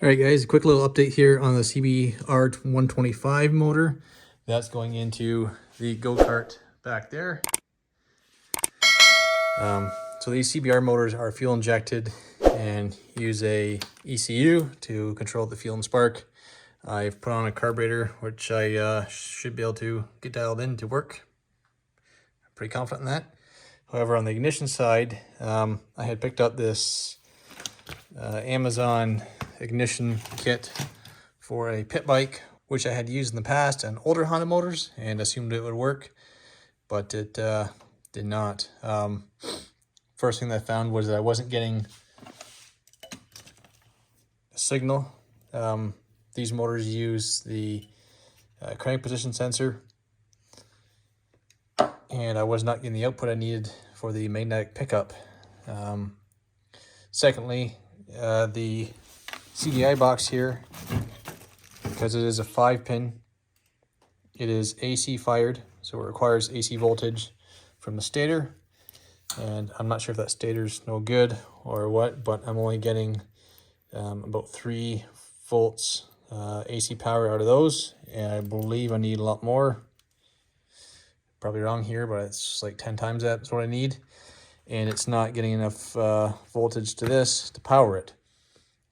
All right, guys, a quick little update here on the CBR 125 motor. That's going into the go-kart back there. So these CBR motors are fuel injected and use a ECU to control the fuel and spark. I've put on a carburetor, which I should be able to get dialed in to work. I'm pretty confident in that. However, on the ignition side, I had picked up this Amazon ignition kit for a pit bike, which I had used in the past on older Honda motors and assumed it would work, but it did not. First thing that I found was that I wasn't getting a signal. These motors use the crank position sensor, and I was not getting the output I needed for the magnetic pickup. Secondly, the CDI box here, because it is a 5-pin, it is AC fired, so it requires AC voltage from the stator. And I'm not sure if that stator's no good or what, but I'm only getting about 3 volts AC power out of those, and I believe I need a lot more. Probably wrong here, but it's like 10 times that is what I need, and it's not getting enough voltage to this to power it.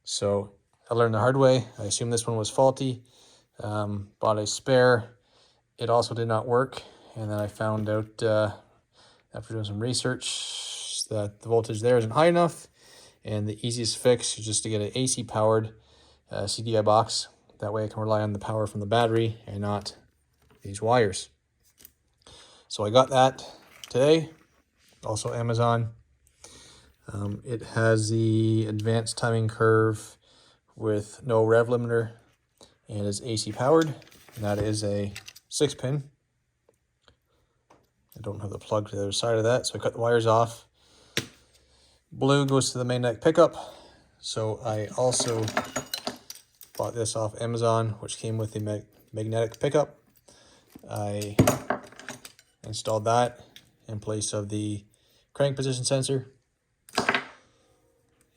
So I learned the hard way. I assumed this one was faulty. Bought a spare. It also did not work, and then I found out after doing some research that the voltage there isn't high enough, and the easiest fix is just to get an AC powered CDI box. That way I can rely on the power from the battery and not these wires. So I got that today, also Amazon. It has the advanced timing curve with no rev limiter and is AC powered, and that is a 6-pin. I don't have the plug to the other side of that, so I cut the wires off. Blue goes to the magnetic pickup. So I also bought this off Amazon, which came with the magnetic pickup. I installed that in place of the crank position sensor.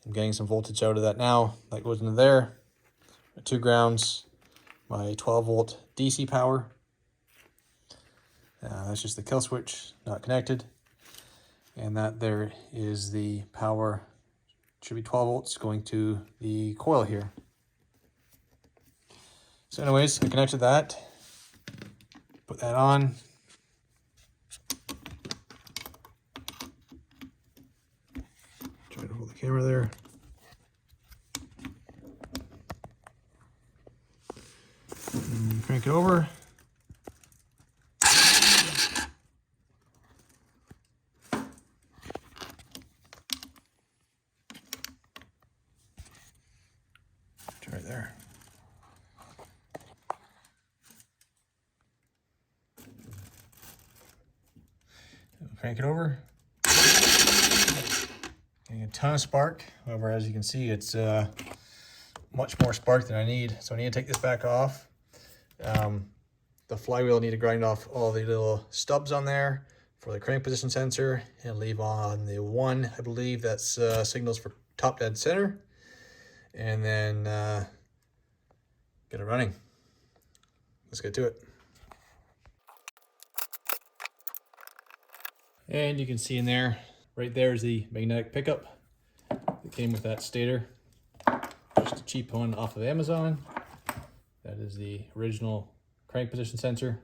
I'm getting some voltage out of that now. That goes into there. 2 grounds, my 12-volt DC power. That's just the kill switch, not connected. And that there is the power, should be 12 volts going to the coil here. So anyways, I connected that, put that on. Try to hold the camera there. And crank it over. Right there. Crank it over. Getting a ton of spark. However, as you can see, it's much more spark than I need. So I need to take this back off. The flywheel, need to grind off all the little stubs on there for the crank position sensor and leave on the one, I believe that's signals for top dead center. And then get it running. Let's get to it. And you can see in there, right there is the magnetic pickup. It came with that stator, just a cheap one off of Amazon. That is the original crank position sensor.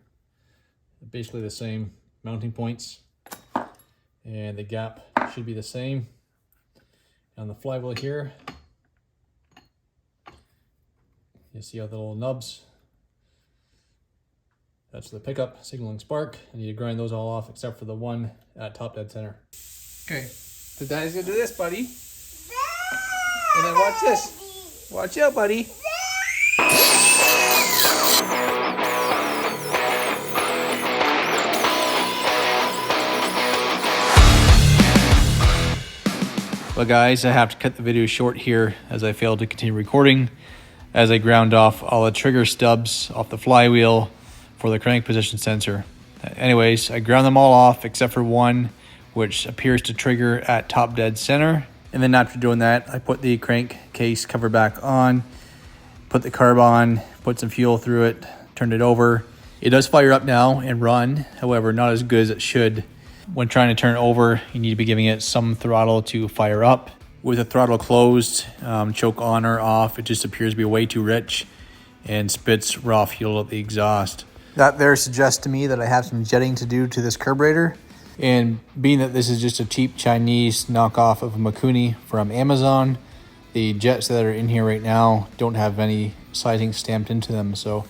Basically the same mounting points, and the gap should be the same. On the flywheel here, you see all the little nubs. That's the pickup signaling spark. I need to grind those all off except for the one at top dead center. Okay, so Daddy's gonna do this, buddy. And then watch this. Watch out, buddy. Well guys, I have to cut the video short here as I failed to continue recording as I ground off all the trigger stubs off the flywheel for the crank position sensor. Anyways, I ground them all off except for one, which appears to trigger at top dead center. And then after doing that, I put the crank case cover back on put the carb on, put some fuel through it, turned it over. It does fire up now and run, however, not as good as it should. When trying to turn it over, you need to be giving it some throttle to fire up. With the throttle closed, choke on or off, it just appears to be way too rich and spits raw fuel at the exhaust. That there suggests to me that I have some jetting to do to this carburetor. And being that this is just a cheap Chinese knockoff of a Mikuni from Amazon, the jets that are in here right now don't have any sizing stamped into them. So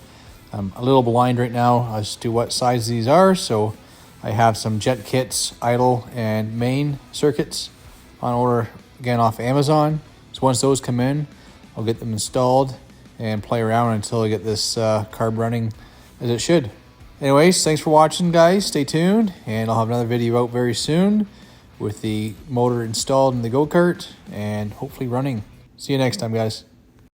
I'm a little blind right now as to what size these are. So I have some jet kits, idle and main circuits on order, again off Amazon. So once those come in, I'll get them installed and play around until I get this carb running as it should. Anyways, thanks for watching, guys. Stay tuned, and I'll have another video out very soon with the motor installed in the go-kart and hopefully running. See you next time, guys.